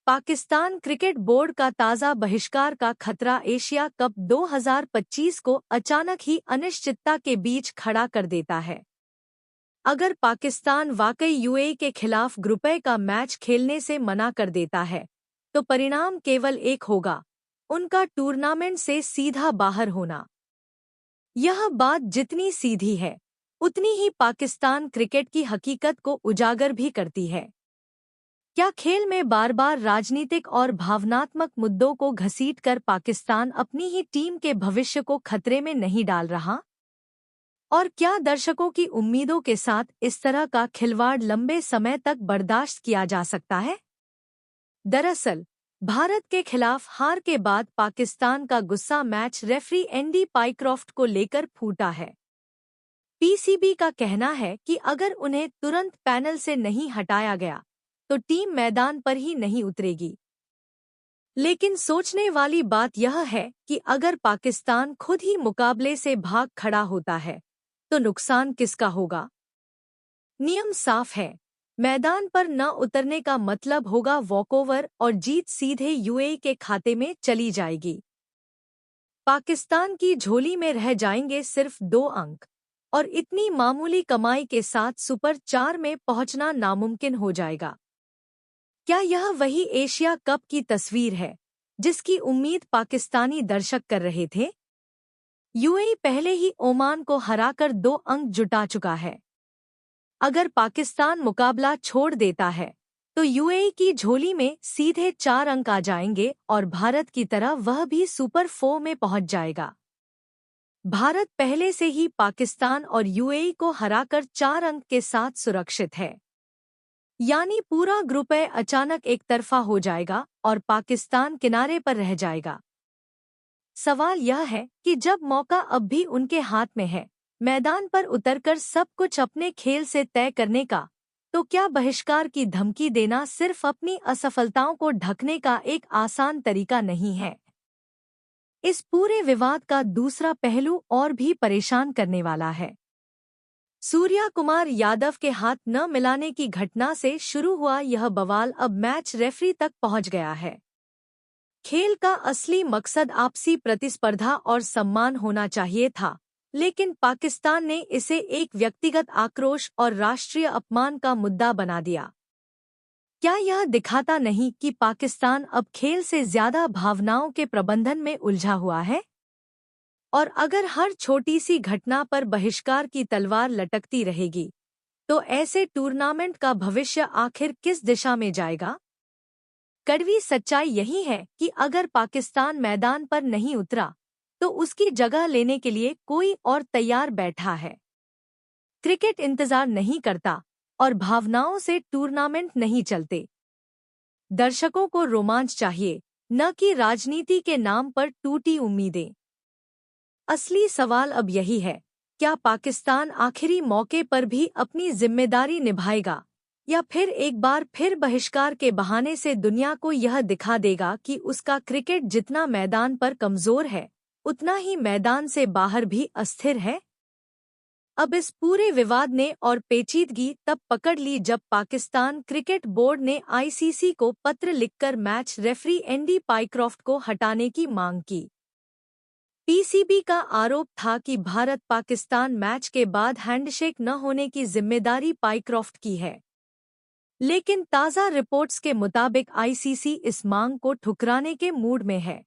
Pakistan cricket board का ताज़ा बहिष्कार का खतरा एशिया कप 2025 को अचानक ही अनिश्चितता के बीच खड़ा कर देता है। अगर पाकिस्तान वाकई यूएई के खिलाफ ग्रुप ए का मैच खेलने से मना कर देता है, तो परिणाम केवल एक होगा, उनका टूर्नामेंट से सीधा बाहर होना। यह बात जितनी सीधी है, उतनी ही पाकिस्तान क्रिकेट की हकीकत को उजागर भी करती है। क्या खेल में बार बार राजनीतिक और भावनात्मक मुद्दों को घसीटकर पाकिस्तान अपनी ही टीम के भविष्य को खतरे में नहीं डाल रहा? और क्या दर्शकों की उम्मीदों के साथ इस तरह का खिलवाड़ लंबे समय तक बर्दाश्त किया जा सकता है? दरअसल, भारत के खिलाफ हार के बाद पाकिस्तान का गुस्सा मैच रेफरी एंडी पाइक्रॉफ्ट को लेकर फूटा है। पीसीबी का कहना है कि अगर उन्हें तुरंत पैनल से नहीं हटाया गया, तो टीम मैदान पर ही नहीं उतरेगी। लेकिन सोचने वाली बात यह है कि अगर पाकिस्तान खुद ही मुकाबले से भाग खड़ा होता है, तो नुकसान किसका होगा? नियम साफ है, मैदान पर न उतरने का मतलब होगा वॉकओवर और जीत सीधे यूएई के खाते में चली जाएगी। पाकिस्तान की झोली में रह जाएंगे सिर्फ 2 अंक, और इतनी मामूली कमाई के साथ सुपर 4 में पहुंचना नामुमकिन हो जाएगा। क्या यह वही एशिया कप की तस्वीर है जिसकी उम्मीद पाकिस्तानी दर्शक कर रहे थे? यूएई पहले ही ओमान को हराकर 2 अंक जुटा चुका है। अगर पाकिस्तान मुकाबला छोड़ देता है, तो यूएई की झोली में सीधे 4 अंक आ जाएंगे और भारत की तरह वह भी सुपर 4 में पहुंच जाएगा। भारत पहले से ही पाकिस्तान और यूएई को हराकर 4 अंक के साथ सुरक्षित है। यानी पूरा ग्रुप ए अचानक एक तरफा हो जाएगा और पाकिस्तान किनारे पर रह जाएगा। सवाल यह है कि जब मौका अब भी उनके हाथ में है, मैदान पर उतरकर सब कुछ अपने खेल से तय करने का, तो क्या बहिष्कार की धमकी देना सिर्फ अपनी असफलताओं को ढकने का एक आसान तरीका नहीं है? इस पूरे विवाद का दूसरा पहलू और भी परेशान करने वाला है। सूर्या कुमार यादव के हाथ न मिलाने की घटना से शुरू हुआ यह बवाल अब मैच रेफरी तक पहुंच गया है। खेल का असली मकसद आपसी प्रतिस्पर्धा और सम्मान होना चाहिए था, लेकिन पाकिस्तान ने इसे एक व्यक्तिगत आक्रोश और राष्ट्रीय अपमान का मुद्दा बना दिया। क्या यह दिखाता नहीं कि पाकिस्तान अब खेल से ज्यादा भावनाओं के प्रबंधन में उलझा हुआ है? और अगर हर छोटी सी घटना पर बहिष्कार की तलवार लटकती रहेगी, तो ऐसे टूर्नामेंट का भविष्य आखिर किस दिशा में जाएगा? कड़वी सच्चाई यही है कि अगर पाकिस्तान मैदान पर नहीं उतरा, तो उसकी जगह लेने के लिए कोई और तैयार बैठा है। क्रिकेट इंतजार नहीं करता और भावनाओं से टूर्नामेंट नहीं चलते। दर्शकों को रोमांच चाहिए, न कि राजनीति के नाम पर टूटी उम्मीदें। असली सवाल अब यही है, क्या पाकिस्तान आखिरी मौके पर भी अपनी जिम्मेदारी निभाएगा, या फिर एक बार फिर बहिष्कार के बहाने से दुनिया को यह दिखा देगा कि उसका क्रिकेट जितना मैदान पर कमजोर है, उतना ही मैदान से बाहर भी अस्थिर है? अब इस पूरे विवाद ने और पेचीदगी तब पकड़ ली जब पाकिस्तान क्रिकेट बोर्ड ने आईसीसी को पत्र लिखकर मैच रेफरी एंडी पाइक्रॉफ्ट को हटाने की मांग की। पीसीबी का आरोप था कि भारत पाकिस्तान मैच के बाद हैंडशेक न होने की जिम्मेदारी पाइक्रॉफ्ट की है। लेकिन ताज़ा रिपोर्ट्स के मुताबिक आईसीसी इस मांग को ठुकराने के मूड में है।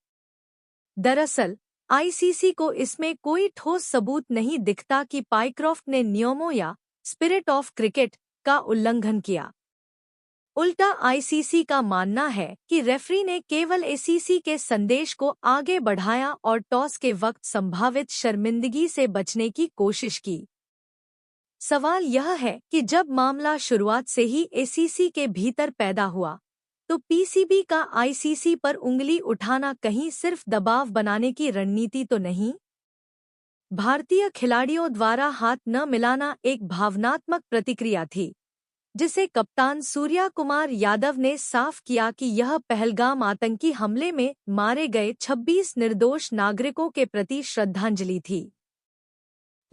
दरअसल, आईसीसी को इसमें कोई ठोस सबूत नहीं दिखता कि पाइक्रॉफ्ट ने नियमों या स्पिरिट ऑफ क्रिकेट का उल्लंघन किया। उल्टा आईसीसी का मानना है कि रेफरी ने केवल एसीसी के संदेश को आगे बढ़ाया और टॉस के वक्त संभावित शर्मिंदगी से बचने की कोशिश की। सवाल यह है कि जब मामला शुरुआत से ही एसीसी के भीतर पैदा हुआ, तो पीसीबी का आईसीसी पर उंगली उठाना कहीं सिर्फ दबाव बनाने की रणनीति तो नहीं? भारतीय खिलाड़ियों द्वारा हाथ न मिलाना एक भावनात्मक प्रतिक्रिया थी, जिसे कप्तान सूर्या कुमार यादव ने साफ किया कि यह पहलगाम आतंकी हमले में मारे गए 26 निर्दोष नागरिकों के प्रति श्रद्धांजलि थी।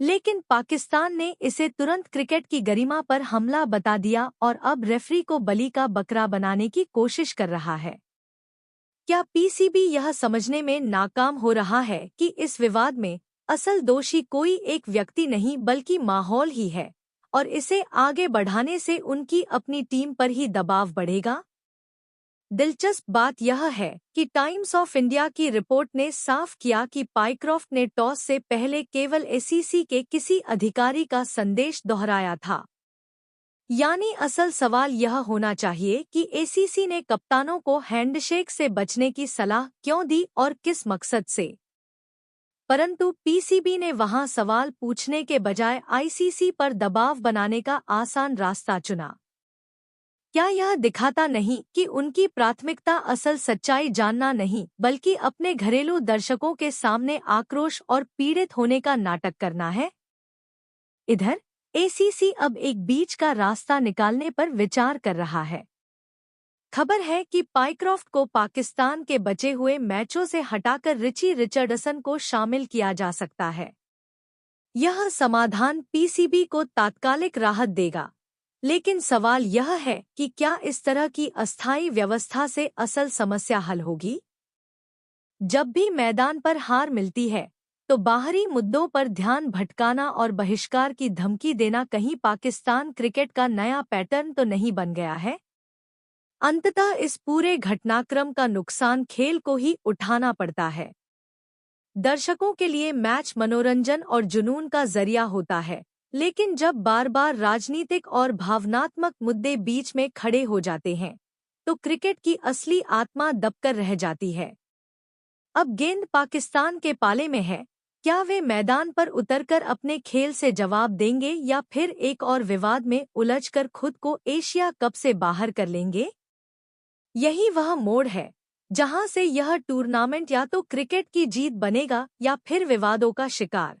लेकिन पाकिस्तान ने इसे तुरंत क्रिकेट की गरिमा पर हमला बता दिया और अब रेफरी को बलि का बकरा बनाने की कोशिश कर रहा है। क्या पीसीबी यह समझने में नाकाम हो रहा है कि इस विवाद में असल दोषी कोई एक व्यक्ति नहीं बल्कि माहौल ही है और इसे आगे बढ़ाने से उनकी अपनी टीम पर ही दबाव बढ़ेगा? दिलचस्प बात यह है कि टाइम्स ऑफ इंडिया की रिपोर्ट ने साफ किया कि पाइक्रॉफ्ट ने टॉस से पहले केवल एसीसी के किसी अधिकारी का संदेश दोहराया था। यानी असल सवाल यह होना चाहिए कि एसीसी ने कप्तानों को हैंडशेक से बचने की सलाह क्यों दी और किस मकसद से। परंतु पीसीबी ने वहां सवाल पूछने के बजाय आईसीसी पर दबाव बनाने का आसान रास्ता चुना। क्या यह दिखाता नहीं कि उनकी प्राथमिकता असल सच्चाई जानना नहीं बल्कि अपने घरेलू दर्शकों के सामने आक्रोश और पीड़ित होने का नाटक करना है? इधर एसीसी अब एक बीच का रास्ता निकालने पर विचार कर रहा है। खबर है कि पाइक्रॉफ्ट को पाकिस्तान के बचे हुए मैचों से हटाकर रिची रिचर्डसन को शामिल किया जा सकता है। यह समाधान पीसीबी को तात्कालिक राहत देगा, लेकिन सवाल यह है कि क्या इस तरह की अस्थायी व्यवस्था से असल समस्या हल होगी? जब भी मैदान पर हार मिलती है तो बाहरी मुद्दों पर ध्यान भटकाना और बहिष्कार की धमकी देना कहीं पाकिस्तान क्रिकेट का नया पैटर्न तो नहीं बन गया है? अंततः इस पूरे घटनाक्रम का नुकसान खेल को ही उठाना पड़ता है। दर्शकों के लिए मैच मनोरंजन और जुनून का जरिया होता है, लेकिन जब बार बार राजनीतिक और भावनात्मक मुद्दे बीच में खड़े हो जाते हैं तो क्रिकेट की असली आत्मा दबकर रह जाती है। अब गेंद पाकिस्तान के पाले में है। क्या वे मैदान पर उतरकर अपने खेल से जवाब देंगे या फिर एक और विवाद में उलझकर खुद को एशिया कप से बाहर कर लेंगे? यही वह मोड़ है जहां से यह टूर्नामेंट या तो क्रिकेट की जीत बनेगा या फिर विवादों का शिकार।